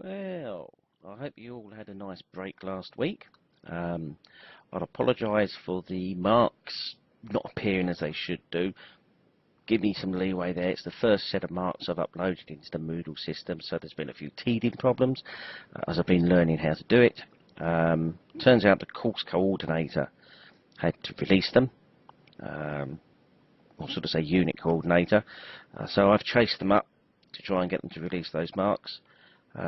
Well, I hope you all had a nice break last week. I'd apologise for the marks not appearing as they should do. Give me some leeway there. It's the first set of marks I've uploaded into the Moodle system, so there's been a few teething problems as I've been learning how to do it. Turns out the course coordinator had to release them, or sort of say unit coordinator. So I've chased them up to try and get them to release those marks.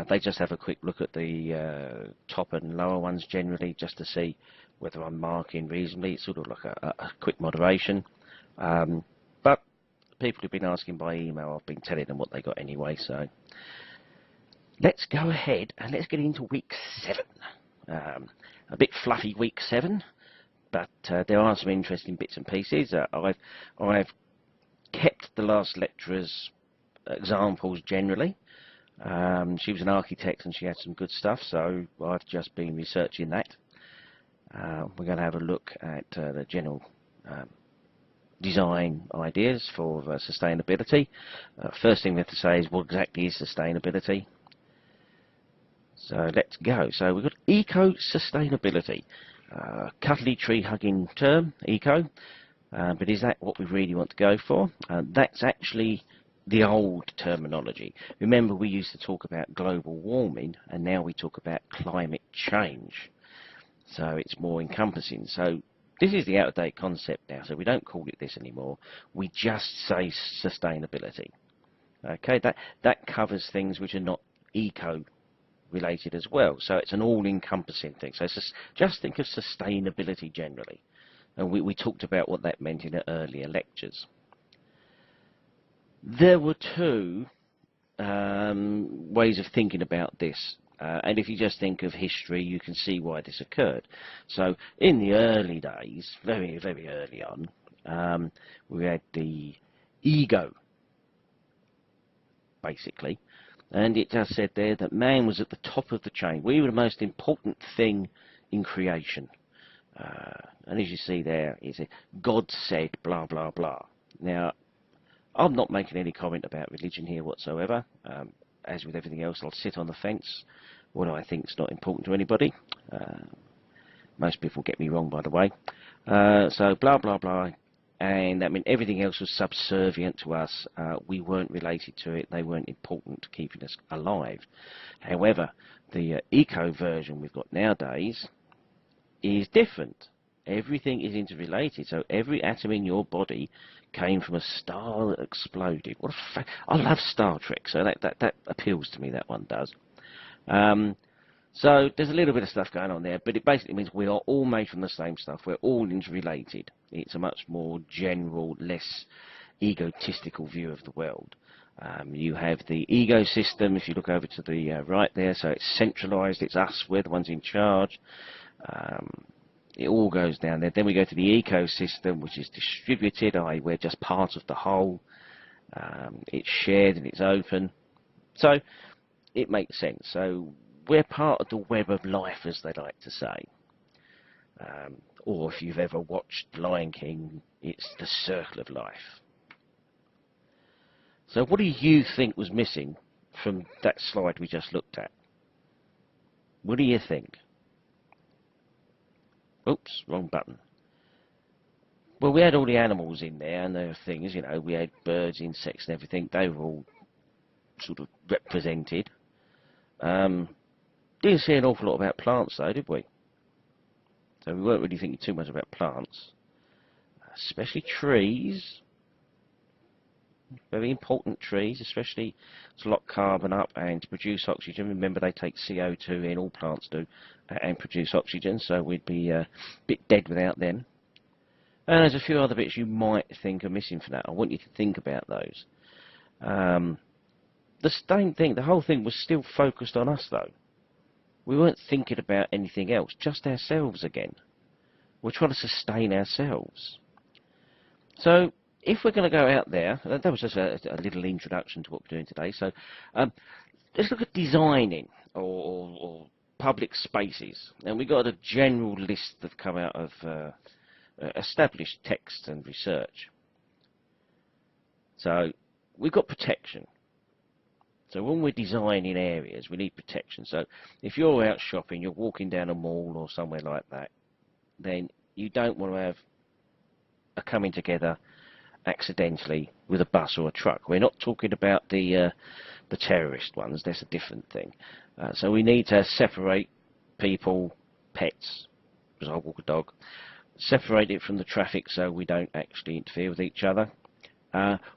They just have a quick look at the top and lower ones generally, just to see whether I'm marking reasonably. It's sort of like a quick moderation. But people who've been asking by email, I've been telling them what they got anyway. So let's go ahead and let's get into week 7. A bit fluffy week 7, but there are some interesting bits and pieces. I've kept the last lecturer's examples generally. She was an architect and she had some good stuff, so I've just been researching that. We're going to have a look at the general design ideas for sustainability. First thing we have to say is, what exactly is sustainability? So let's go. So we've got eco-sustainability. Cuddly tree-hugging term, eco, but is that what we really want to go for? That's actually the old terminology. Remember, we used to talk about global warming, and now we talk about climate change. So it's more encompassing. So this is the out-of-date concept now, so we don't call it this anymore. We just say sustainability. Okay, that covers things which are not eco-related as well. So it's an all-encompassing thing. So just think of sustainability generally. And we talked about what that meant in earlier lectures. There were two ways of thinking about this, and if you just think of history, you can see why this occurred. So in the early days, very, very early on, we had the ego, basically, and it just said there that man was at the top of the chain. We were the most important thing in creation. And as you see there, it's God said blah, blah, blah. Now, I'm not making any comment about religion here whatsoever. As with everything else, I'll sit on the fence. What I think is not important to anybody. Most people get me wrong, by the way. So blah, blah, blah. And I mean, everything else was subservient to us. We weren't related to it. They weren't important to keeping us alive. However, the eco version we've got nowadays is different. Everything is interrelated, so every atom in your body came from a star that exploded. What a I love Star Trek, so that appeals to me, that one does. So there's a little bit of stuff going on there, but it basically means we are all made from the same stuff. We're all interrelated. It's a much more general, less egotistical view of the world. You have the ego system, if you look over to the right there, so it's centralised, it's us, we're the ones in charge. It all goes down there. Then we go to the ecosystem, which is distributed, i.e. we're just part of the whole. It's shared and it's open. So it makes sense. So we're part of the web of life, as they like to say. Or if you've ever watched Lion King, it's the circle of life. So what do you think was missing from that slide we just looked at? What do you think? Oops, wrong button. Well, we had all the animals in there, and there were things, you know, we had birds, insects and everything. They were all sort of represented. Didn't see an awful lot about plants, though, did we? So we weren't really thinking too much about plants. Especially trees. Very important, trees, especially to lock carbon up and to produce oxygen. Remember, they take CO2 in, all plants do, and produce oxygen, so we'd be a bit dead without them. And there's a few other bits you might think are missing from that. I want you to think about those. The same thing, the whole thing was still focused on us, though. We weren't thinking about anything else, just ourselves again. We're trying to sustain ourselves. So if we're going to go out there, that was just a little introduction to what we're doing today. So let's look at designing or public spaces. And we got a general list that come out of established texts and research. So we've got protection. So when we're designing areas, we need protection. So if you're out shopping, you're walking down a mall or somewhere like that, then you don't want to have a coming together accidentally with a bus or a truck. We're not talking about the terrorist ones. That's a different thing. So we need to separate people, pets, because I walk a dog, separate it from the traffic so we don't actually interfere with each other.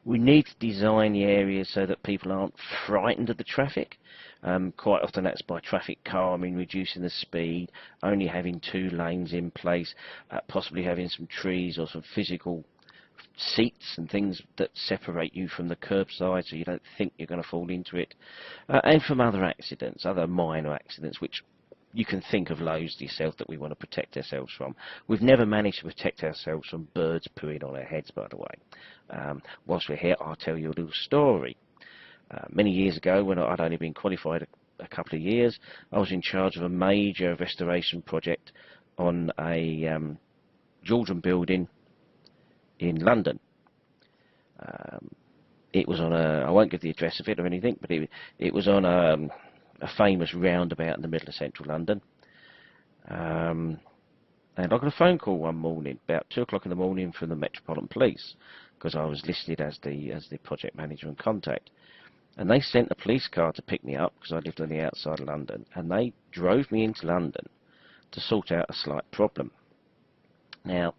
We need to design the areas so that people aren't frightened of the traffic. Quite often that's by traffic calming, reducing the speed, only having 2 lanes in place, possibly having some trees or some physical seats and things that separate you from the curbside so you don't think you're going to fall into it, and from other accidents, other minor accidents, which you can think of loads to yourself that we want to protect ourselves from. We've never managed to protect ourselves from birds pooing on our heads, by the way. Whilst we're here, I'll tell you a little story. Many years ago, when I'd only been qualified a couple of years, I was in charge of a major restoration project on a Georgian building in London. It was on I won't give the address of it or anything, but it was on a famous roundabout in the middle of central London. And I got a phone call one morning, about 2 o'clock in the morning, from the Metropolitan Police, because I was listed as the project manager and contact. And they sent a police car to pick me up, because I lived on the outside of London, and they drove me into London to sort out a slight problem. Now,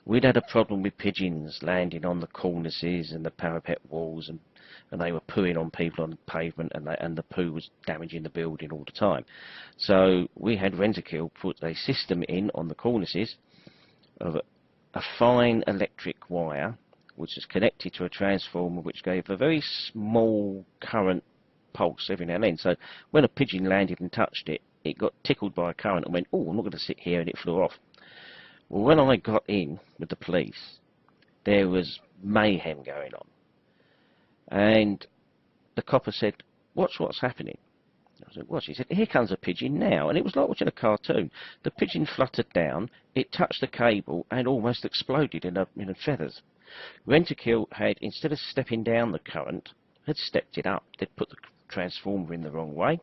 we'd had a problem with pigeons landing on the cornices and the parapet walls, and they were pooing on people on the pavement, and the poo was damaging the building all the time. So we had Rentokil put a system in on the cornices of a fine electric wire which was connected to a transformer which gave a very small current pulse every now and then. So when a pigeon landed and touched it, it got tickled by a current and went, "Oh, I'm not going to sit here," and it flew off. Well, when I got in with the police, there was mayhem going on. And the copper said, what's happening? I said, "What?" He said, "Here comes a pigeon now." And it was like watching a cartoon. The pigeon fluttered down, it touched the cable and almost exploded in feathers. Rentokil had, instead of stepping down the current, had stepped it up. They'd put the transformer in the wrong way.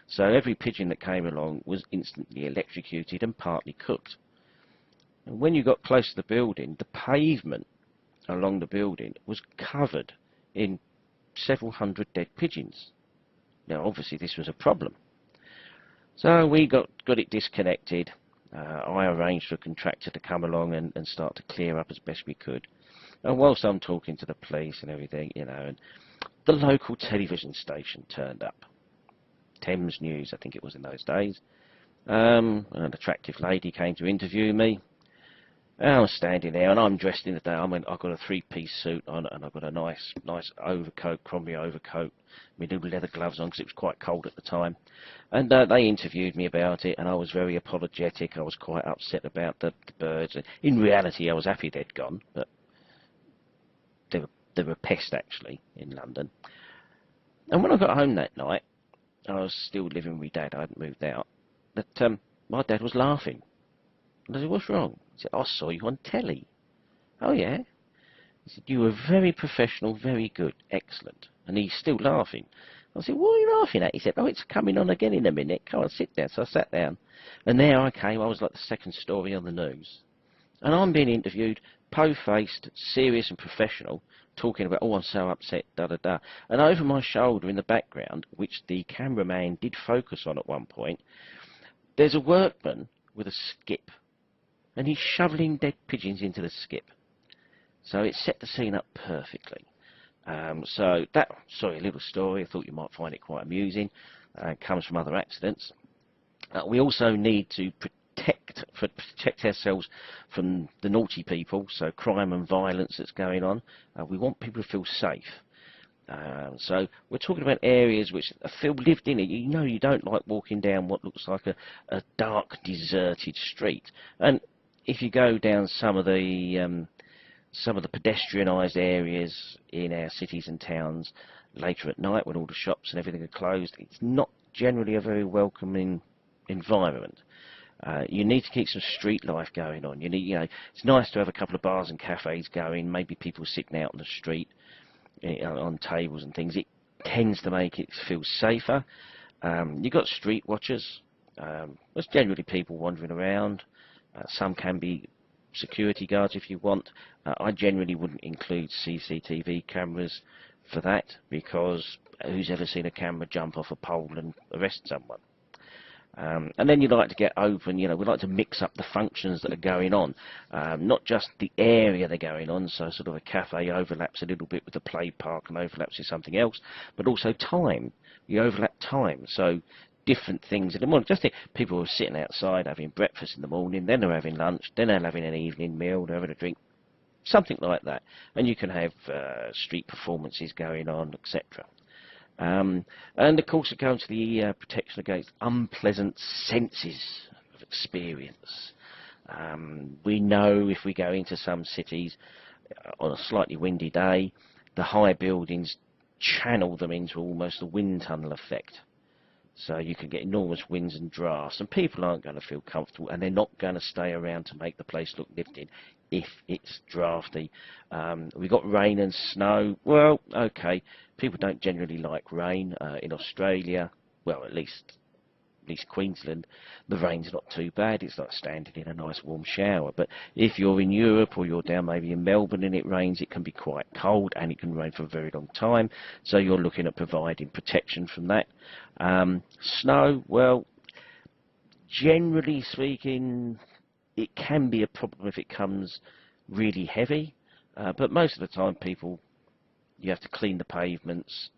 So every pigeon that came along was instantly electrocuted and partly cooked. And when you got close to the building, the pavement along the building was covered in several hundred dead pigeons. Now, obviously, this was a problem. So we got it disconnected. I arranged for a contractor to come along and start to clear up as best we could. And whilst I'm talking to the police and everything, and the local television station turned up. Thames News, I think it was in those days. An attractive lady came to interview me. And I was standing there, and I'm dressed in the day. I've got a 3-piece suit on, and I've got a nice overcoat, Crombie overcoat, with little leather gloves on, because it was quite cold at the time. And they interviewed me about it, and I was very apologetic. I was quite upset about the birds. In reality, I was happy they'd gone, but they were a pest, actually, in London. And when I got home that night, I was still living with my dad. I hadn't moved out. That my dad was laughing. And I said, "What's wrong?" He said, "I saw you on telly." "Oh, yeah?" He said, "You were very professional, very good, excellent." And he's still laughing. I said, "What are you laughing at?" He said, "Oh, it's coming on again in a minute. Come on, sit down." So I sat down. And there I came. I was like the second story on the news. And I'm being interviewed, po-faced, serious and professional, talking about, "Oh, I'm so upset, da-da-da." And over my shoulder in the background, which the cameraman did focus on at one point, there's a workman with a skip. And he's shoveling dead pigeons into the skip. So it set the scene up perfectly. So that, sorry, a little story. I thought you might find it quite amusing. It comes from other accidents. We also need to protect ourselves from the naughty people, so crime and violence that's going on. We want people to feel safe. So we're talking about areas which feel lived in. You don't like walking down what looks like a dark, deserted street. And if you go down some of the pedestrianised areas in our cities and towns later at night when all the shops and everything are closed, it's not generally a very welcoming environment. You need to keep some street life going on. It's nice to have a couple of bars and cafes going, maybe people sitting out on the street on tables and things. It tends to make it feel safer. You've got street watchers. There's generally people wandering around. Some can be security guards if you want. I generally wouldn't include CCTV cameras for that, because who's ever seen a camera jump off a pole and arrest someone? And then you'd like to get open, we like to mix up the functions that are going on, not just the area they're going on, so sort of a cafe overlaps a little bit with the play park and overlaps with something else, but also time. You overlap time, so different things in the morning. Just think, people are sitting outside having breakfast in the morning, then they're having lunch, then they're having an evening meal, they're having a drink, something like that. And you can have street performances going on, etc. And of course it comes to the protection against unpleasant senses of experience. We know if we go into some cities on a slightly windy day, the high buildings channel them into almost a wind tunnel effect. So you can get enormous winds and drafts, and people aren't going to feel comfortable, and they're not going to stay around to make the place look lived in if it's drafty. We've got rain and snow. Well, okay, people don't generally like rain. In Australia, well, at least Queensland, the rain's not too bad. It's like standing in a nice warm shower. But if you're in Europe, or you're down maybe in Melbourne and it rains, it can be quite cold, and it can rain for a very long time. So you're looking at providing protection from that. Snow, well, generally speaking, it can be a problem if it comes really heavy. But most of the time, you have to clean the pavements,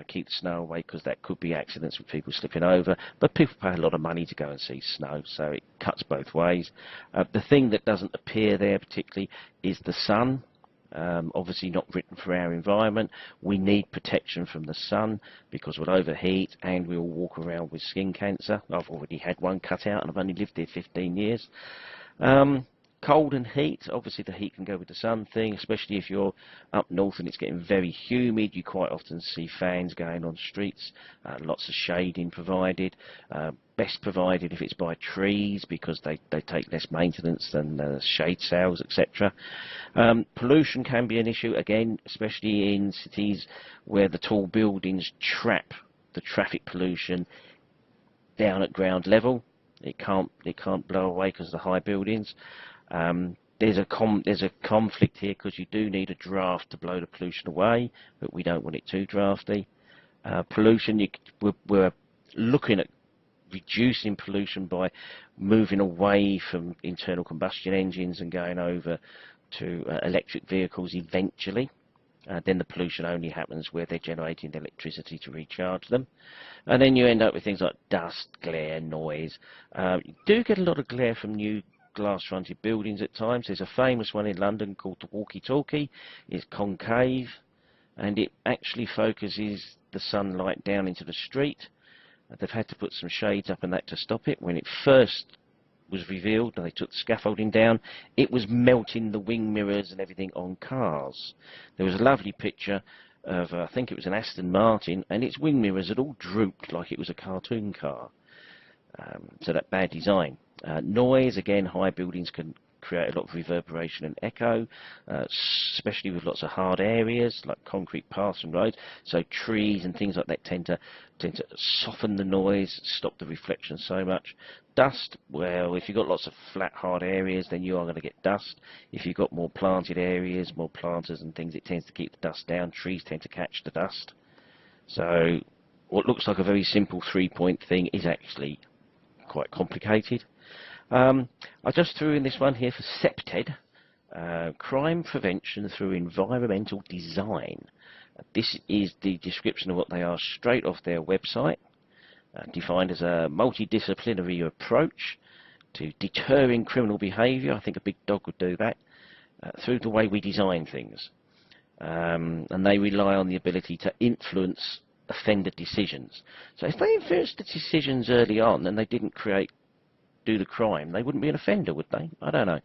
keep the snow away, because that could be accidents with people slipping over. But people pay a lot of money to go and see snow, so it cuts both ways. The thing that doesn't appear there particularly is the sun. Obviously not written for our environment. We need protection from the sun, because we'll overheat and we'll walk around with skin cancer. I've already had one cut out and I've only lived here 15 years. Cold and heat, obviously the heat can go with the sun thing, especially if you're up north and it's getting very humid. You quite often see fans going on streets, lots of shading provided, best provided if it's by trees, because they take less maintenance than shade sails, etc. Pollution can be an issue, again, especially in cities where the tall buildings trap the traffic pollution down at ground level. It can't blow away because of the high buildings. There's a conflict here, because you do need a draft to blow the pollution away, but we don't want it too drafty. Pollution, we're looking at reducing pollution by moving away from internal combustion engines and going over to electric vehicles eventually. Then the pollution only happens where they're generating the electricity to recharge them. And then you end up with things like dust, glare, noise. You do get a lot of glare from new glass-fronted buildings at times. There's a famous one in London called the Walkie-Talkie. It's concave, and it actually focuses the sunlight down into the street. They've had to put some shades up and that to stop it. When it first was revealed and they took the scaffolding down, it was melting the wing mirrors and everything on cars. There was a lovely picture of, I think it was an Aston Martin, and its wing mirrors had all drooped like it was a cartoon car. So that bad design. Noise, again, high buildings can create a lot of reverberation and echo, especially with lots of hard areas like concrete paths and roads. So trees and things like that tend to soften the noise, stop the reflection so much. Dust, well, if you've got lots of flat, hard areas, then you are going to get dust. If you've got more planted areas, more planters and things, it tends to keep the dust down. Trees tend to catch the dust. So what looks like a very simple 3-point thing is actually quite complicated. I just threw in this one here for CPTED, crime prevention through environmental design. This is the description of what they are straight off their website, defined as a multidisciplinary approach to deterring criminal behaviour. I think a big dog would do that, through the way we design things. And they rely on the ability to influence offender decisions. So if they influenced the decisions early on and they didn't do the crime, they wouldn't be an offender, would they? I don't know.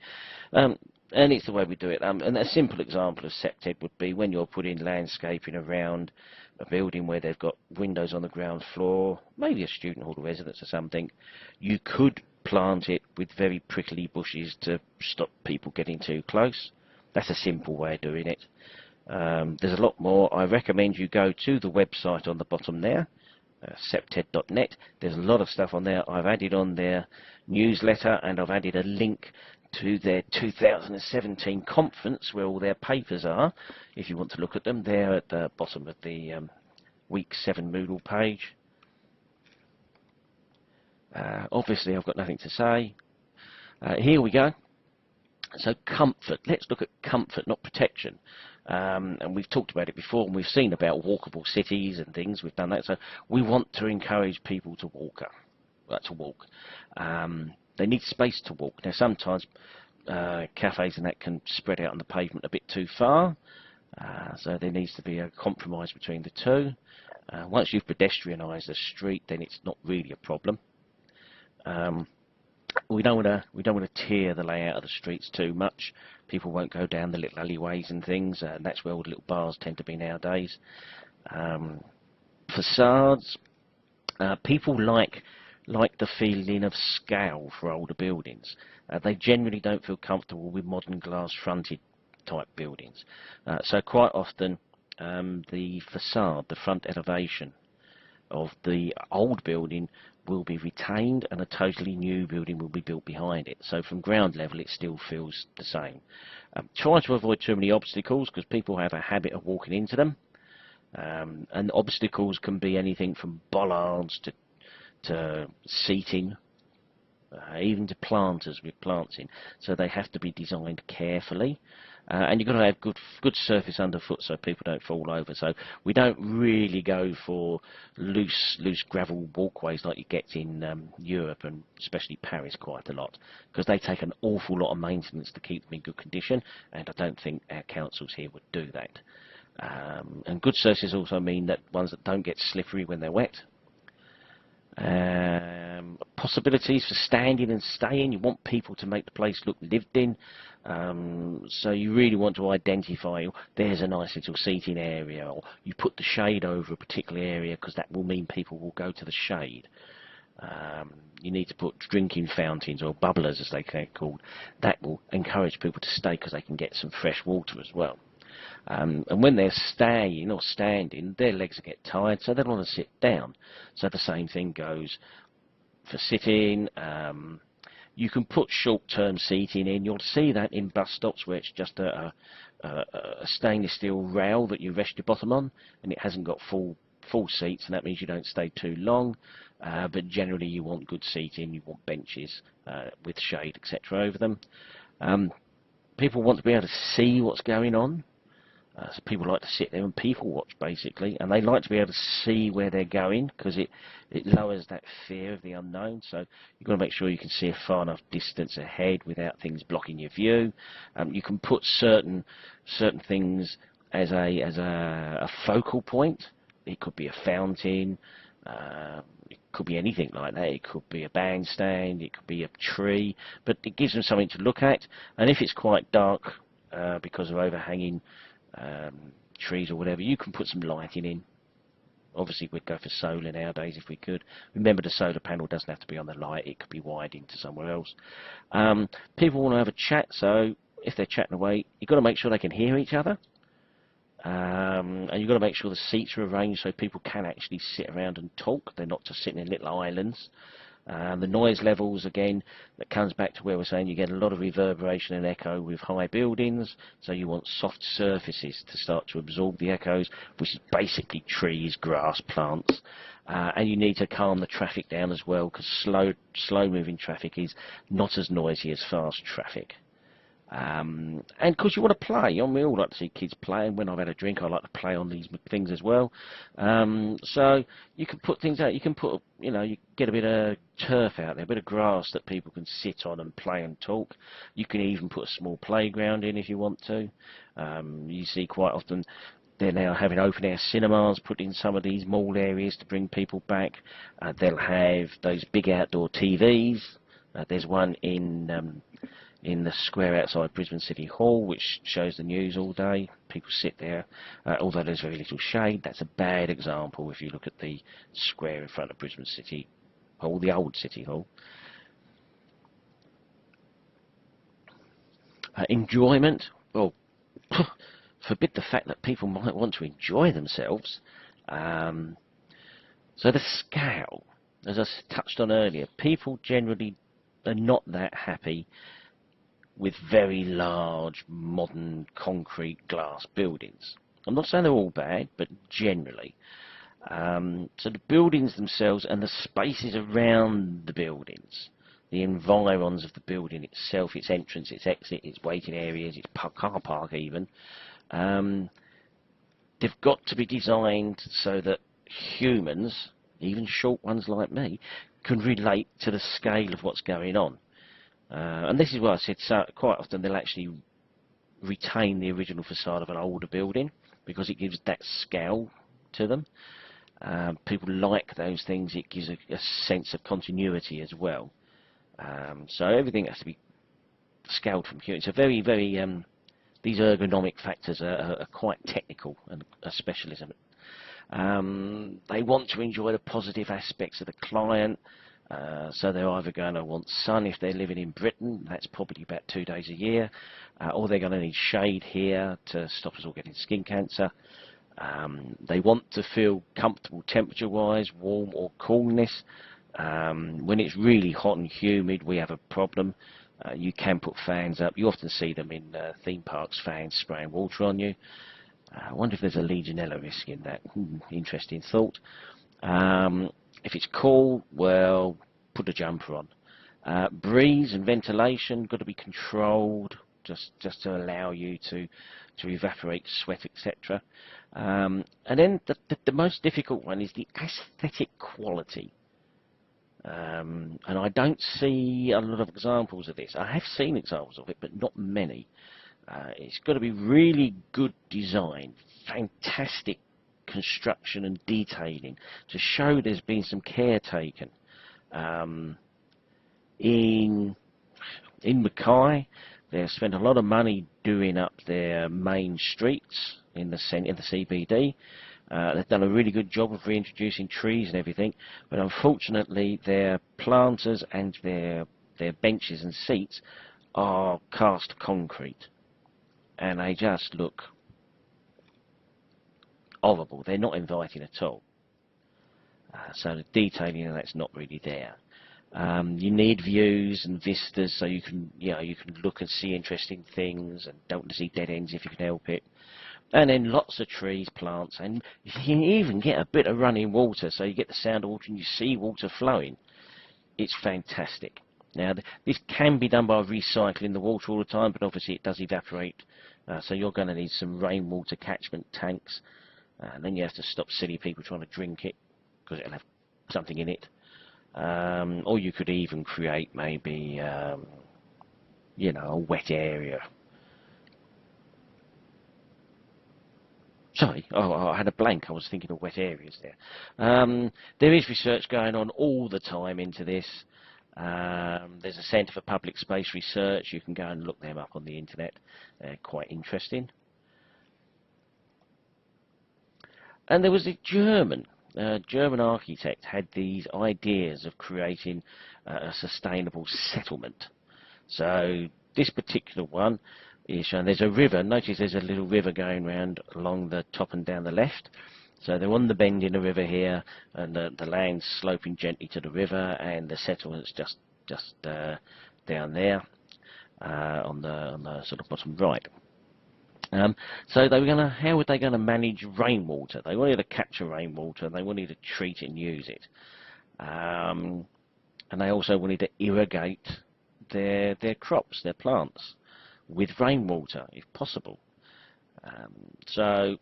And it's the way we do it. And a simple example of CPTED would be when you're putting landscaping around a building where they've got windows on the ground floor, maybe a student hall or residence or something, you could plant it with very prickly bushes to stop people getting too close. That's a simple way of doing it. There's a lot more. I recommend you go to the website on the bottom there, septed.net. There's a lot of stuff on there. I've added on their newsletter, and I've added a link to their 2017 conference where all their papers are. If you want to look at them, they're at the bottom of the week 7 Moodle page. Obviously I've got nothing to say. Here we go. So comfort, let's look at comfort, not protection. And we've talked about it before, and we've seen about walkable cities and things. We've done that. So we want to encourage people to walk. They need space to walk. Now sometimes cafes and that can spread out on the pavement a bit too far. So there needs to be a compromise between the two. Once you've pedestrianised a street, then it's not really a problem. We don't want to tear the layout of the streets too much. People won't go down the little alleyways and things, and that's where all the little bars tend to be nowadays. Facades, people like the feeling of scale for older buildings. They generally don't feel comfortable with modern glass-fronted type buildings. So quite often, the facade, the front elevation of the old building will be retained, and a totally new building will be built behind it. So from ground level it still feels the same. Try to avoid too many obstacles, because people have a habit of walking into them. And obstacles can be anything from bollards to seating, even to planters with plants in. So they have to be designed carefully. And you've got to have good surface underfoot so people don't fall over. So we don't really go for loose gravel walkways like you get in Europe, and especially Paris quite a lot, because they take an awful lot of maintenance to keep them in good condition, and I don't think our councils here would do that. And good surfaces also mean that ones that don't get slippery when they're wet. Possibilities for standing and staying. You want people to make the place look lived in, so you really want to identify, there's a nice little seating area, or you put the shade over a particular area because that will mean people will go to the shade. You need to put drinking fountains, or bubblers as they are called. That will encourage people to stay because they can get some fresh water as well. And when they're staying or standing, their legs get tired, so they want to sit down. So the same thing goes for sitting. You can put short-term seating in. You'll see that in bus stops where it's just a stainless steel rail that you rest your bottom on, and it hasn't got full seats, and that means you don't stay too long. But generally you want good seating. You want benches with shade, etc. over them. People want to be able to see what's going on. So people like to sit there and people watch, basically, and they like to be able to see where they're going, because it lowers that fear of the unknown. So you've got to make sure you can see a far enough distance ahead without things blocking your view. You can put certain things as a focal point. It could be a fountain, it could be anything like that. It could be a bandstand, it could be a tree, but it gives them something to look at. And if it's quite dark because of overhanging trees or whatever, you can put some lighting in. Obviously we'd go for solar nowadays if we could. Remember, the solar panel doesn't have to be on the light, it could be wired into somewhere else. People want to have a chat, so if they're chatting away, you've got to make sure they can hear each other. And you've got to make sure the seats are arranged so people can actually sit around and talk. They're not just sitting in little islands. The noise levels, again, that comes back to where we're saying you get a lot of reverberation and echo with high buildings, so you want soft surfaces to start to absorb the echoes, which is basically trees, grass, plants. And you need to calm the traffic down as well, because slow moving traffic is not as noisy as fast traffic. And because you want to play, we all like to see kids play, and when I've had a drink I like to play on these things as well. So you can put things out, you can put, you get a bit of turf out there, a bit of grass that people can sit on and play and talk. You can even put a small playground in if you want to. You see quite often they're now having open air cinemas put in some of these mall areas to bring people back. They'll have those big outdoor TVs. There's one in the square outside Brisbane City Hall, which shows the news all day. People sit there, although there's very little shade. That's a bad example if you look at the square in front of Brisbane City Hall, the old City Hall. Enjoyment, well, forbid the fact that people might want to enjoy themselves. So the scale, as I touched on earlier, people generally are not that happy with very large, modern, concrete glass buildings. I'm not saying they're all bad, but generally. So the buildings themselves and the spaces around the buildings, the environs of the building itself, its entrance, its exit, its waiting areas, its car park even, they've got to be designed so that humans, even short ones like me, can relate to the scale of what's going on. And this is why I said so quite often they'll actually retain the original facade of an older building because it gives that scale to them. People like those things. It gives a sense of continuity as well. So everything has to be scaled from here. It's a very, very these ergonomic factors are quite technical and a specialism. They want to enjoy the positive aspects of the client. So they're either going to want sun if they're living in Britain, that's probably about 2 days a year, or they're going to need shade here to stop us all getting skin cancer. They want to feel comfortable temperature-wise, warm or coolness. When it's really hot and humid, we have a problem. You can put fans up. You often see them in theme parks, fans spraying water on you. I wonder if there's a Legionella risk in that. Interesting thought. If it's cool, well, put a jumper on. Breeze and ventilation got to be controlled, just to allow you to evaporate sweat, etc. And then the most difficult one is the aesthetic quality. And I don't see a lot of examples of this. I have seen examples of it, but not many. It's got to be really good design, fantastic construction and detailing to show there's been some care taken. In Mackay, they've spent a lot of money doing up their main streets in the CBD. They've done a really good job of reintroducing trees and everything, but unfortunately their planters and their benches and seats are cast concrete, and they just look horrible. They're not inviting at all. So the detailing and that's not really there. You need views and vistas so you can look and see interesting things and don't want to see dead ends if you can help it. And then lots of trees, plants, and you can even get a bit of running water, so you get the sound of water and you see water flowing. It's fantastic. Now, this can be done by recycling the water all the time, but obviously it does evaporate, so you're going to need some rainwater catchment tanks, and then you have to stop silly people trying to drink it, because it'll have something in it. Or you could even create maybe, a wet area. Sorry, I had a blank. I was thinking of wet areas there. There is research going on all the time into this. There's a Centre for Public Space Research. You can go and look them up on the internet. They're quite interesting. And there was a German architect had these ideas of creating a sustainable settlement. So this particular one is shown. There's a river. Notice there's a little river going round along the top and down the left. So they're on the bend in the river here, and the land's sloping gently to the river, and the settlement's just down there on the sort of bottom right. So they were how were they going to manage rainwater? They wanted to capture rainwater, and they wanted to treat it and use it, and they also wanted to irrigate their crops, their plants, with rainwater if possible. So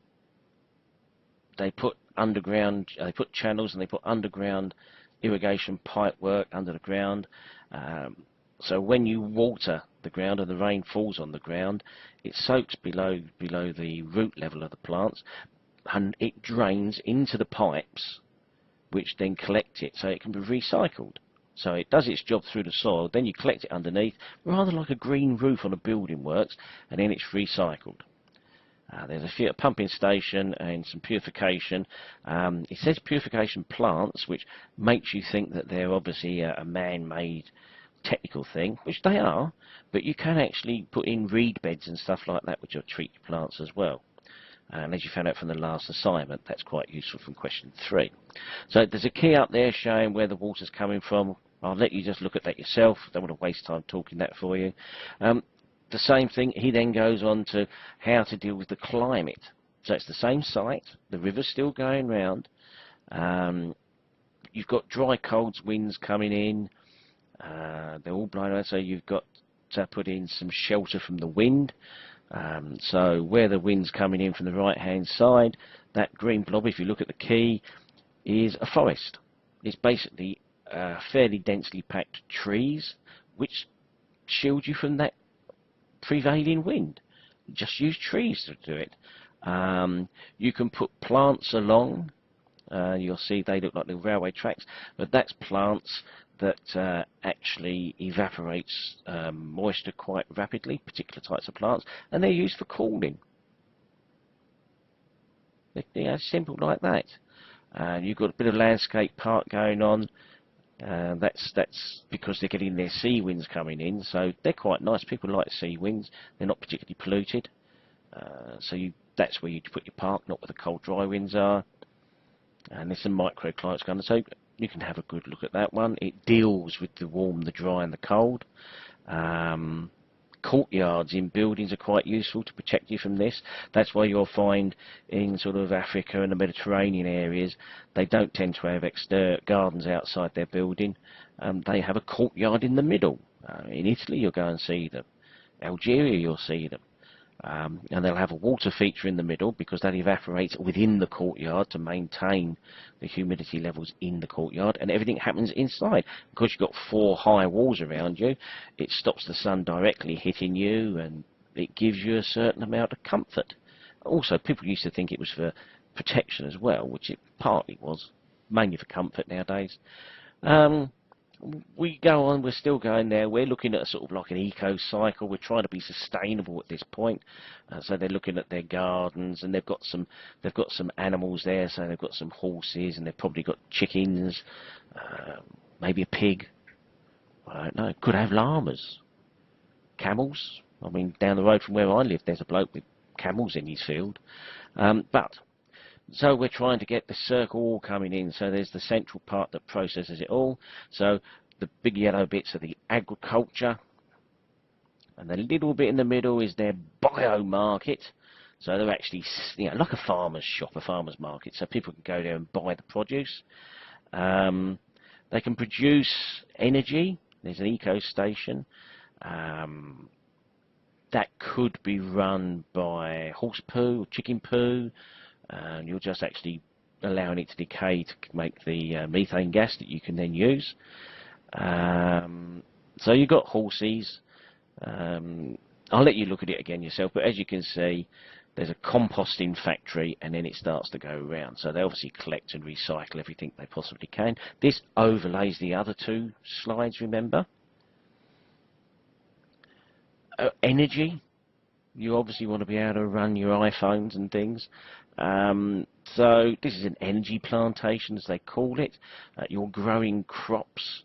they put channels and they put underground irrigation pipe work under the ground. So when you water the ground and the rain falls on the ground, it soaks below the root level of the plants, and it drains into the pipes, which then collect it so it can be recycled. So it does its job through the soil, then you collect it underneath, rather like a green roof on a building works, and then it's recycled. There's a pumping station and some purification. It says purification plants, which makes you think that they're obviously a man-made technical thing, which they are, but you can actually put in reed beds and stuff like that, which will treat your plants as well. And as you found out from the last assignment, that's quite useful from question 3. So there's a key up there showing where the water's coming from. I'll let you just look at that yourself. Don't want to waste time talking that for you. The same thing, he then goes on to how to deal with the climate. So it's the same site, the river's still going round. You've got dry, cold winds coming in. They're all blowing around, so you've got to put in some shelter from the wind. So where the wind's coming in from the right-hand side, that green blob, if you look at the key, is a forest. It's basically fairly densely packed trees, which shield you from that prevailing wind. Just use trees to do it. You can put plants along. You'll see they look like the railway tracks, but that's plants that actually evaporates moisture quite rapidly, particular types of plants, and they're used for cooling. They're simple like that. You've got a bit of landscape park going on. That's because they're getting their sea winds coming in, so they're quite nice. People like sea winds. They're not particularly polluted. That's where you put your park, not where the cold, dry winds are. And there's some microclimates going on, so you can have a good look at that one. It deals with the warm, the dry and the cold. Courtyards in buildings are quite useful to protect you from this. That's why you'll find in sort of Africa and the Mediterranean areas, they don't tend to have gardens outside their building. They have a courtyard in the middle. In Italy you'll go and see them. Algeria you'll see them. And they'll have a water feature in the middle because that evaporates within the courtyard to maintain the humidity levels in the courtyard, and everything happens inside. Because you've got 4 high walls around you, it stops the sun directly hitting you, and it gives you a certain amount of comfort. Also, people used to think it was for protection as well, which it partly was, mainly for comfort nowadays. We go on, we're still going there. We're looking at a sort of like an eco cycle. We're trying to be sustainable at this point. So they're looking at their gardens, and they've got some animals there. So they've got some horses, and they've probably got chickens, maybe a pig. I don't know. Could have llamas, camels. I mean, down the road from where I live, there's a bloke with camels in his field. So we're trying to get the circle all coming in. So there's the central part that processes it all. So the big yellow bits are the agriculture. And the little bit in the middle is their bio-market. So they're actually, like a farmer's shop, a farmer's market. So people can go there and buy the produce. They can produce energy. There's an eco station. That could be run by horse poo, or chicken poo. You're just actually allowing it to decay to make the methane gas that you can then use. So you've got horses. I'll let you look at it again yourself, but as you can see, there's a composting factory, and then it starts to go around. So they obviously collect and recycle everything they possibly can. This overlays the other 2 slides, remember? Energy. You obviously want to be able to run your iPhones and things. So this is an energy plantation, as they call it. You're growing crops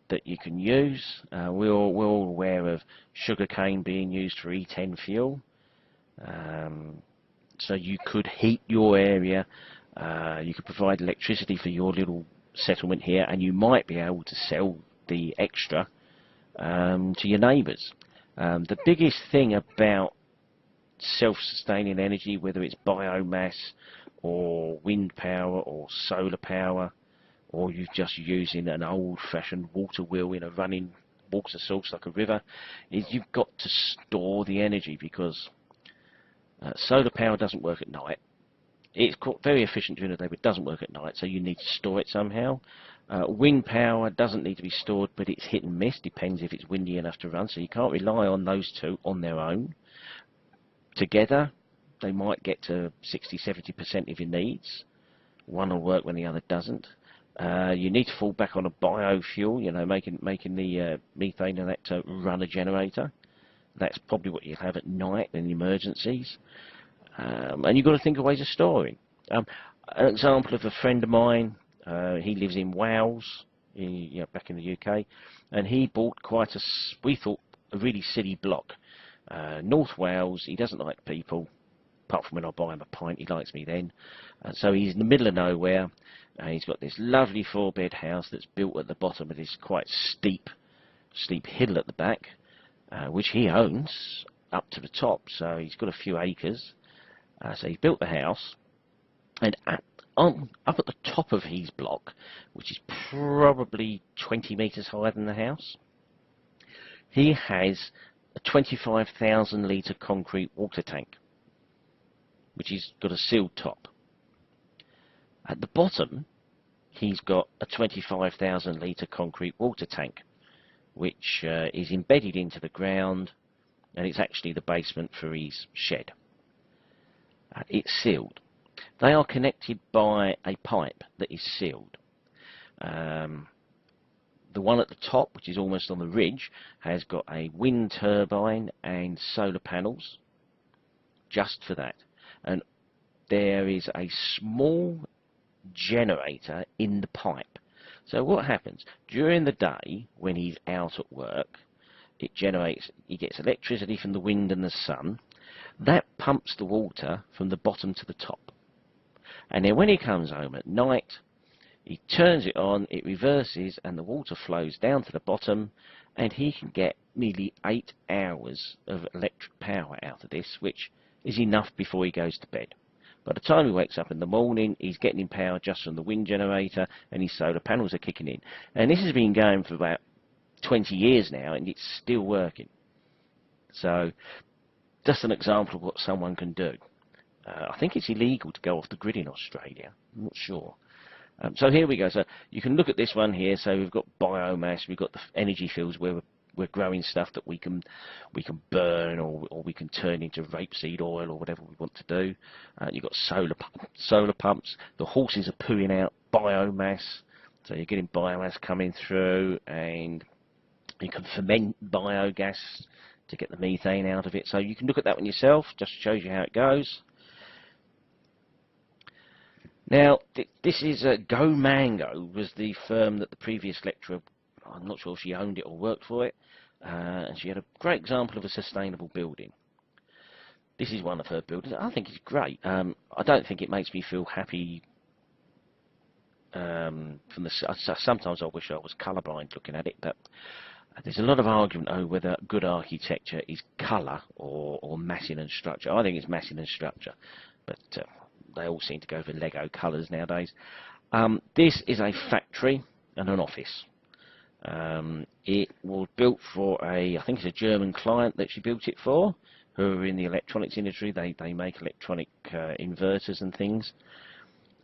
that you can use. We're all aware of sugarcane being used for E10 fuel. So you could heat your area. You could provide electricity for your little settlement here, and you might be able to sell the extra to your neighbours. The biggest thing about self-sustaining energy, whether it's biomass or wind power or solar power, or you're just using an old-fashioned water wheel in a running water source like a river, is you've got to store the energy, because solar power doesn't work at night. It's very efficient during the day, but it doesn't work at night, so you need to store it somehow. Wind power doesn't need to be stored, but it's hit and miss, depends if it's windy enough to run, so you can't rely on those 2 on their own. Together, they might get to 60–70% of your needs. One will work when the other doesn't. You need to fall back on a biofuel, making the methane and that to run a generator. That's probably what you'll have at night in emergencies. And you've got to think of ways of storing. An example of a friend of mine, he lives in Wales, back in the UK, and he bought we thought, a really silly block. North Wales, he doesn't like people, apart from when I buy him a pint, he likes me then. So he's in the middle of nowhere, and he's got this lovely 4-bed house that's built at the bottom of this quite steep hill at the back, which he owns up to the top, so he's got a few acres. So he built the house, and up at the top of his block, which is probably 20 metres higher than the house, he has a 25,000 litre concrete water tank, which has got a sealed top. At the bottom, he's got a 25,000 litre concrete water tank, which is embedded into the ground, and it's actually the basement for his shed. It's sealed. They are connected by a pipe that is sealed. The one at the top, which is almost on the ridge, has got a wind turbine and solar panels just for that. And there is a small generator in the pipe. So what happens? During the day, when he's out at work, it generates, he gets electricity from the wind and the sun. That pumps the water from the bottom to the top. And then when he comes home at night, he turns it on, it reverses, and the water flows down to the bottom, and he can get nearly 8 hours of electric power out of this, which is enough before he goes to bed. By the time he wakes up in the morning, he's getting power just from the wind generator, and his solar panels are kicking in. And this has been going for about 20 years now, and it's still working. So, just an example of what someone can do. I think it's illegal to go off the grid in Australia. I'm not sure. So here we go. So you can look at this one here. So we've got biomass, we've got the energy fields where we're growing stuff that we can burn, or we can turn into rapeseed oil or whatever we want to do. You've got solar pumps. The horses are pooing out biomass, so you're getting biomass coming through, and you can ferment biogas to get the methane out of it. So you can look at that one yourself. Just shows you how it goes. Now, this is Go Mango, was the firm that the previous lecturer, I'm not sure if she owned it or worked for it, and she had a great example of a sustainable building. This is one of her buildings. I think it's great. I don't think it makes me feel happy. Sometimes I wish I was colourblind looking at it, but there's a lot of argument over whether good architecture is colour or massing and structure. I think it's massing and structure, but they all seem to go for Lego colours nowadays. This is a factory and an office. It was built for I think it's a German client that she built it for, who are in the electronics industry. They make electronic inverters and things.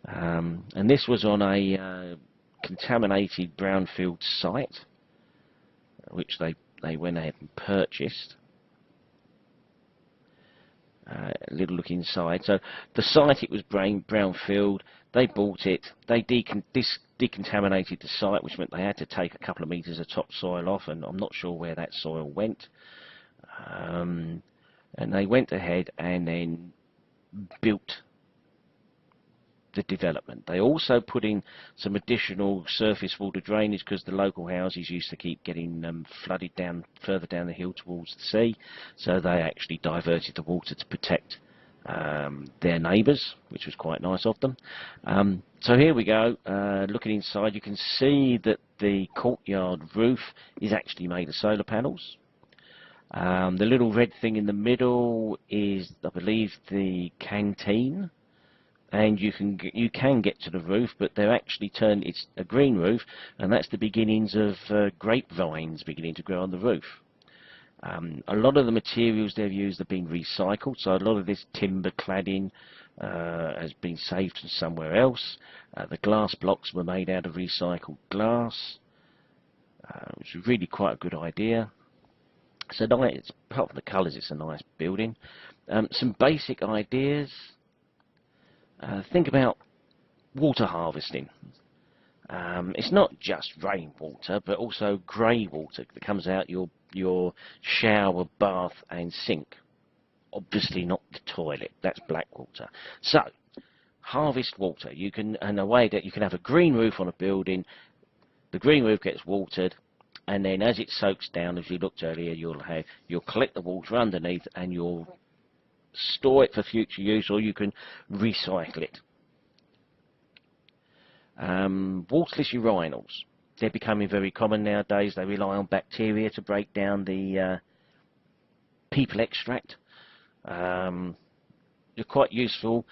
And this was on a contaminated brownfield site, which they went ahead and purchased. A little look inside. So the site, it was brownfield. They bought it. They decontaminated the site, which meant they had to take a couple of metres of topsoil off, and I'm not sure where that soil went. And they went ahead and then built the development. They also put in some additional surface water drainage because the local houses used to keep getting flooded down further down the hill towards the sea, so they actually diverted the water to protect their neighbours, which was quite nice of them. So here we go, looking inside. You can see that the courtyard roof is actually made of solar panels. The little red thing in the middle is, I believe, the canteen. And you can get to the roof, but they're actually it's a green roof, and that's the beginnings of grapevines beginning to grow on the roof. A lot of the materials they've used have been recycled, so a lot of this timber cladding has been saved from somewhere else. The glass blocks were made out of recycled glass, which is really quite a good idea. So nice, apart from the colours, it's a nice building. Some basic ideas. Think about water harvesting. It's not just rainwater, but also grey water that comes out your shower, bath and sink. Obviously not the toilet, that's black water. So, harvest water. You can, in a way that you can have a green roof on a building, the green roof gets watered, and then as it soaks down, as you looked earlier, you'll collect the water underneath, and you'll store it for future use, or you can recycle it. Waterless urinals. They're becoming very common nowadays. They rely on bacteria to break down the people extract. They're quite useful.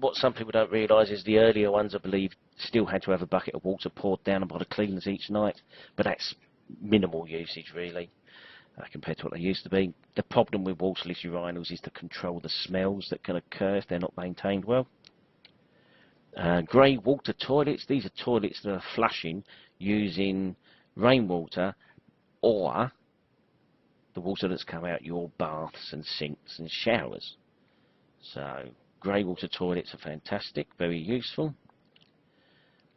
What some people don't realise is the earlier ones, I believe, still had to have a bucket of water poured down them by the cleaners each night, but that's minimal usage really compared to what they used to be. The problem with waterless urinals is to control the smells that can occur if they're not maintained well. Grey water toilets. These are toilets that are flushing using rainwater or the water that's come out your baths and sinks and showers. So grey water toilets are fantastic, very useful.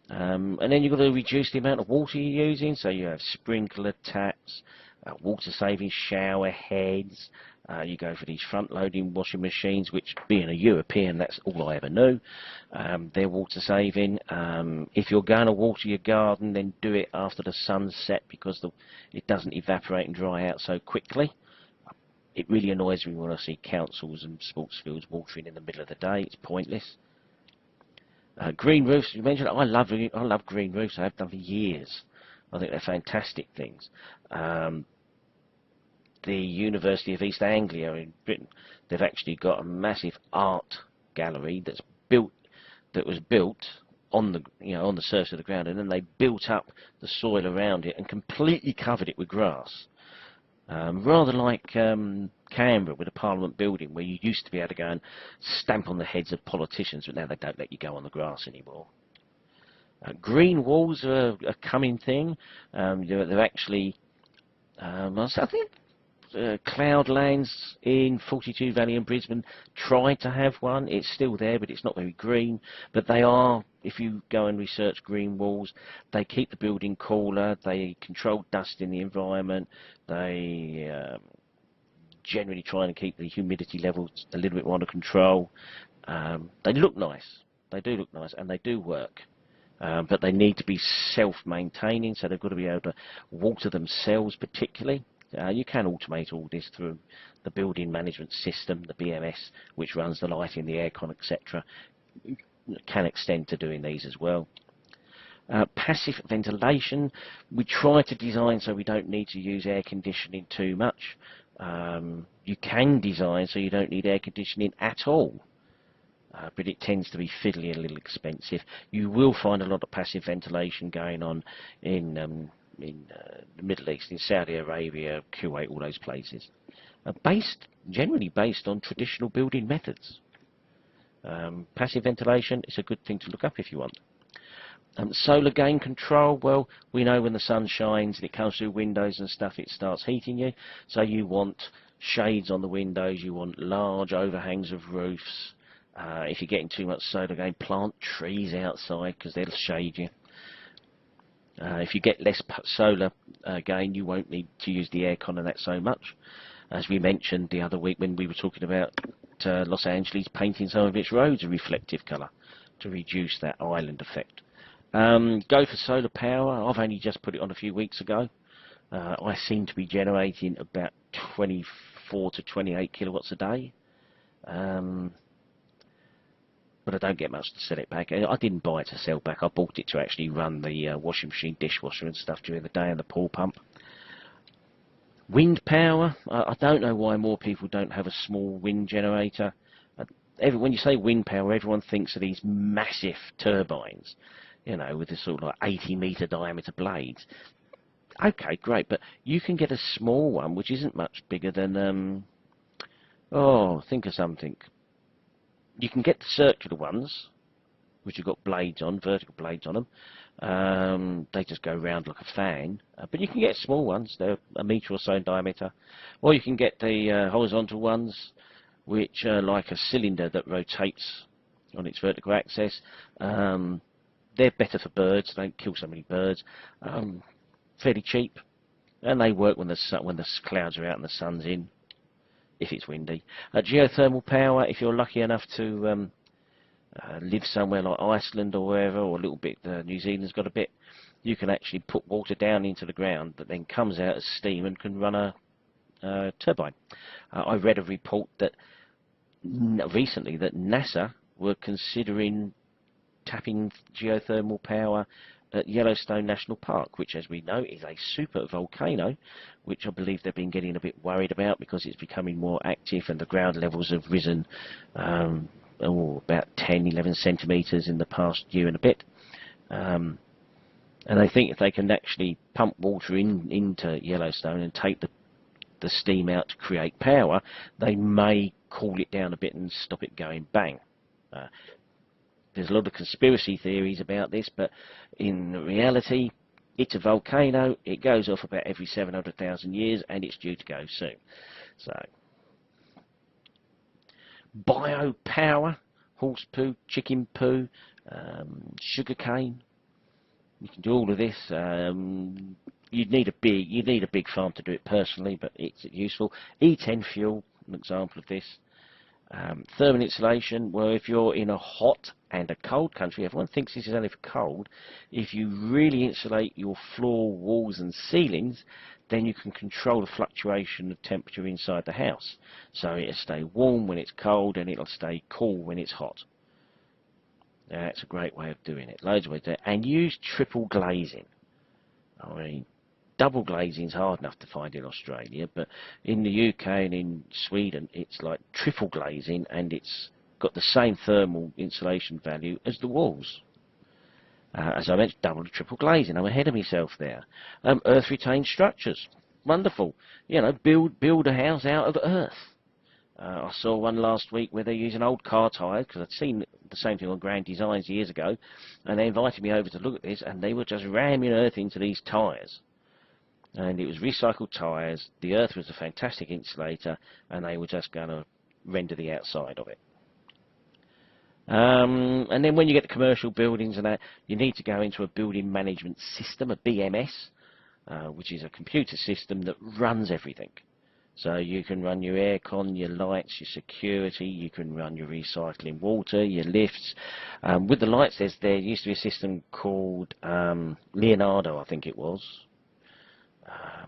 And then you've got to reduce the amount of water you're using, so you have sprinkler taps, water saving shower heads. You go for these front loading washing machines, which, being a European, that's all I ever knew. They're water saving. If you're going to water your garden, then do it after the sun's set, because it doesn't evaporate and dry out so quickly. It really annoys me when I see councils and sports fields watering in the middle of the day. It's pointless. Green roofs, you mentioned. I love green roofs. I have done for years. I think they're fantastic things. The University of East Anglia in Britain, they've actually got a massive art gallery that was built on the surface of the ground, and then they built up the soil around it and completely covered it with grass. Rather like Canberra with the Parliament building, where you used to be able to go and stamp on the heads of politicians, but now they don't let you go on the grass anymore. Green walls are a coming thing. They're actually, I think, Cloudlands in 42 Valley and Brisbane tried to have one. It's still there, but it's not very green. But they are, if you go and research green walls, they keep the building cooler, they control dust in the environment, they generally try and keep the humidity levels a little bit more under control. They look nice, they do look nice, and they do work. But they need to be self-maintaining, so they've got to be able to water themselves particularly. You can automate all this through the building management system, the BMS, which runs the lighting, the aircon, etc. Can extend to doing these as well. Passive ventilation, we try to design so we don't need to use air conditioning too much. You can design so you don't need air conditioning at all. But it tends to be fiddly and a little expensive. You will find a lot of passive ventilation going on in the Middle East, in Saudi Arabia, Kuwait, all those places. Generally based on traditional building methods. Passive ventilation is a good thing to look up if you want. Solar gain control, well, we know when the sun shines and it comes through windows and stuff, it starts heating you. So you want shades on the windows, you want large overhangs of roofs. If you're getting too much solar gain, plant trees outside because they'll shade you. If you get less solar gain, you won't need to use the aircon and that so much. As we mentioned the other week when we were talking about Los Angeles painting some of its roads a reflective colour to reduce that island effect. Go for solar power. I've only just put it on a few weeks ago. I seem to be generating about 24 to 28 kilowatts a day. But I don't get much to sell it back. I didn't buy it to sell back. I bought it to actually run the washing machine, dishwasher and stuff during the day, and the pool pump. Wind power. I don't know why more people don't have a small wind generator. When you say wind power, everyone thinks of these massive turbines, with this sort of like 80-metre diameter blades. Okay, great, but you can get a small one, which isn't much bigger than, think of something. You can get the circular ones, which have got blades on, vertical blades on them. They just go round like a fan. But you can get small ones, they're a metre or so in diameter. Or you can get the horizontal ones, which are like a cylinder that rotates on its vertical axis. They're better for birds, they don't kill so many birds. Fairly cheap. And they work when the clouds are out and the sun's in, if it's windy. Geothermal power, if you're lucky enough to live somewhere like Iceland or wherever, or a little bit, New Zealand's got a bit, you can actually put water down into the ground that then comes out as steam and can run a turbine. I read a report that recently that NASA were considering tapping geothermal power at Yellowstone National Park, which, as we know, is a super volcano, which I believe they've been getting a bit worried about because it's becoming more active and the ground levels have risen about 10, 11 centimetres in the past year and a bit. And I think if they can actually pump water into Yellowstone and take the steam out to create power, they may cool it down a bit and stop it going bang. There's a lot of conspiracy theories about this, but in reality, it's a volcano. It goes off about every 700,000 years, and it's due to go soon. So, biopower, horse poo, chicken poo, sugar cane. You can do all of this. You'd need a big farm to do it personally, but it's useful. E10 fuel, an example of this. Thermal insulation, well, if you're in a hot and a cold country, everyone thinks this is only for cold. If you really insulate your floor, walls and ceilings, then you can control the fluctuation of temperature inside the house. So it'll stay warm when it's cold and it'll stay cool when it's hot. That's a great way of doing it. Loads of ways to do it. And use triple glazing. I mean, double glazing is hard enough to find in Australia, but in the UK and in Sweden it's like triple glazing, and it's got the same thermal insulation value as the walls. As I mentioned, double to triple glazing. I'm ahead of myself there. Earth retained structures, wonderful. You know, build a house out of earth. I saw one last week where they're using old car tyres, because I'd seen the same thing on Grand Designs years ago, and they invited me over to look at this, and they were just ramming earth into these tyres. And it was recycled tyres, the earth was a fantastic insulator, and they were just going to render the outside of it. And then when you get to commercial buildings and that, you need to go into a building management system, a BMS, which is a computer system that runs everything. So you can run your aircon, your lights, your security, you can run your recycling water, your lifts. With the lights, there used to be a system called Leonardo, I think it was.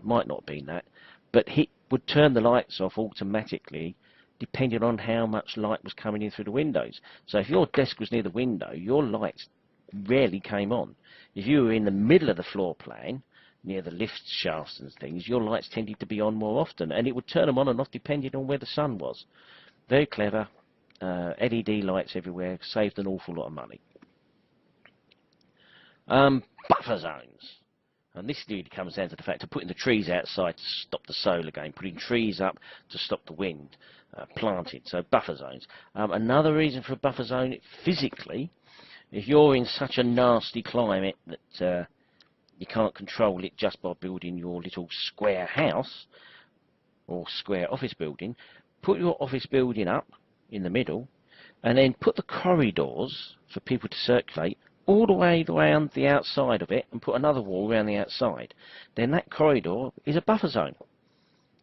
Might not have been that, but he would turn the lights off automatically depending on how much light was coming in through the windows. So if your desk was near the window, your lights rarely came on. If you were in the middle of the floor plan, near the lift shafts and things, your lights tended to be on more often, and it would turn them on and off depending on where the sun was. Very clever. LED lights everywhere, saved an awful lot of money. Buffer zones. And this really comes down to the fact of putting the trees outside to stop the solar gain, putting trees up to stop the wind, planted, so buffer zones. Another reason for a buffer zone, physically, if you're in such a nasty climate that you can't control it just by building your little square house or square office building, put your office building up in the middle and then put the corridors for people to circulate all the way around the outside of it and put another wall around the outside. Then that corridor is a buffer zone.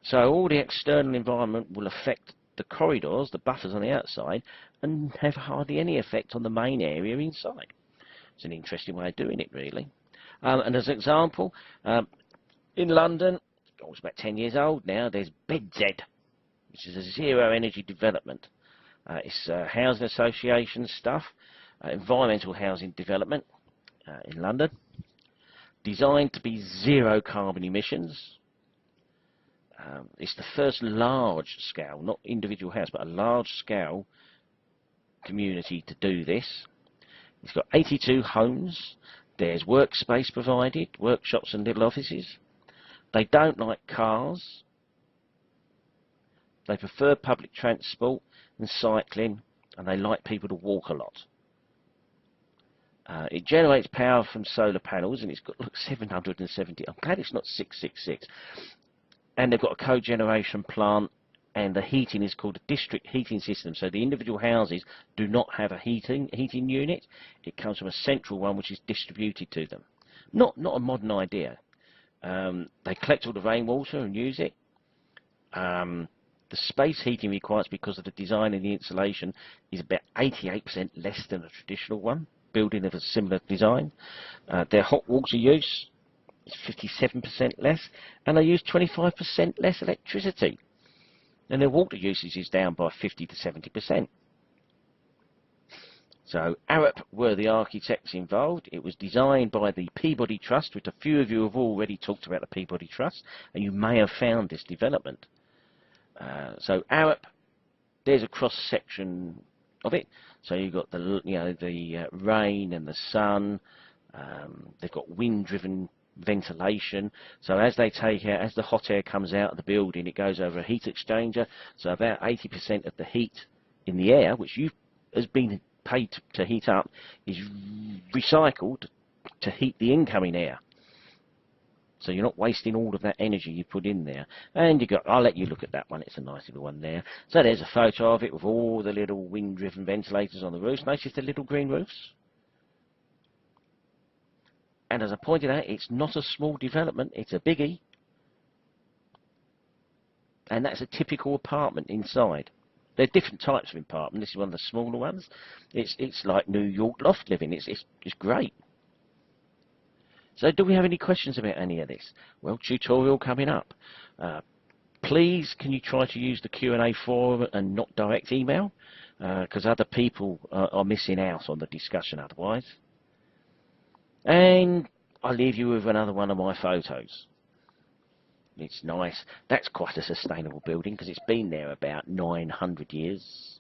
So all the external environment will affect the corridors, the buffers on the outside, and have hardly any effect on the main area inside. It's an interesting way of doing it, really. And as an example, in London, it's about 10 years old now, there's BedZ, which is a zero energy development. It's housing association stuff, environmental housing development in London, designed to be zero carbon emissions. It's the first large scale, not individual house, but a large scale community to do this. It's got 82 homes. There's workspace provided, workshops and little offices. They don't like cars. They prefer public transport and cycling, and they like people to walk a lot. It generates power from solar panels, and it's got, look, 770. I'm glad it's not 666. And they've got a cogeneration plant, and the heating is called a district heating system. So the individual houses do not have a heating unit. It comes from a central one which is distributed to them. Not a modern idea. They collect all the rainwater and use it. The space heating required, because of the design and the insulation, is about 88% less than a traditional one, building of a similar design. Their hot water use, It's 57% less, and they use 25% less electricity. And their water usage is down by 50 to 70%. So Arup were the architects involved. It was designed by the Peabody Trust, which a few of you have already talked about the Peabody Trust, and you may have found this development. So Arup, there's a cross section of it. So you've got the rain and the sun. They've got wind-driven ventilation. So as they take out, as the hot air comes out of the building, it goes over a heat exchanger. So about 80% of the heat in the air, which has been paid to heat up, is recycled to heat the incoming air. So you're not wasting all of that energy you put in there. And I'll let you look at that one. It's a nice little one there. So there's a photo of it with all the little wind-driven ventilators on the roofs. Notice the little green roofs. And as I pointed out, it's not a small development, it's a biggie. And that's a typical apartment inside. There are different types of apartment. This is one of the smaller ones. It's like New York loft living. It's great. So do we have any questions about any of this? Well, tutorial coming up. Please, can you try to use the Q&A forum and not direct email? Because other people are missing out on the discussion otherwise. And I'll leave you with another one of my photos. It's nice. That's quite a sustainable building because it's been there about 900 years.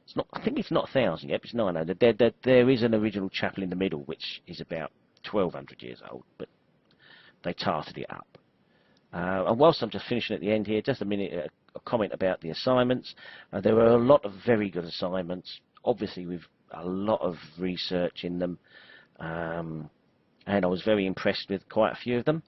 It's not. I think it's not 1,000 yet, but it's 900. There is an original chapel in the middle which is about 1,200 years old, but they tarted it up. And whilst I'm just finishing at the end here, just a minute, a comment about the assignments. There are a lot of very good assignments, obviously with a lot of research in them. And I was very impressed with quite a few of them.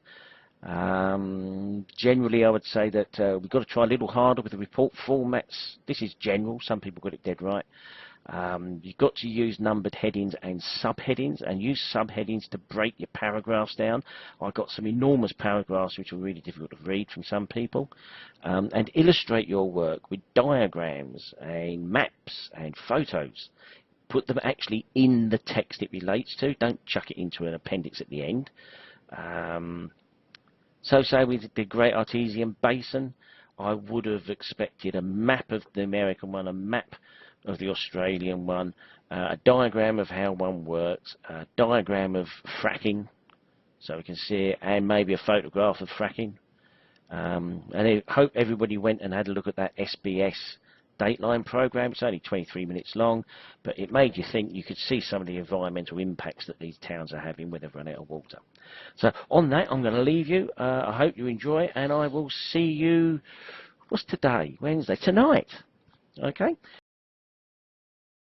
Generally, I would say that we've got to try a little harder with the report formats. This is general. Some people got it dead right. You've got to use numbered headings and subheadings, and use subheadings to break your paragraphs down. I got some enormous paragraphs which were really difficult to read from some people. And illustrate your work with diagrams and maps and photos. Put them actually in the text it relates to. Don't chuck it into an appendix at the end. So say with the Great Artesian Basin, I would have expected a map of the American one, a map of the Australian one, a diagram of how one works, a diagram of fracking, so we can see it, and maybe a photograph of fracking. And I hope everybody went and had a look at that SBS Dateline program. It's only 23 minutes long, but it made you think. You could see some of the environmental impacts that these towns are having when they've run out of water. So on that, I'm going to leave you. I hope you enjoy, and I will see you, what's today? Wednesday? Tonight. Okay?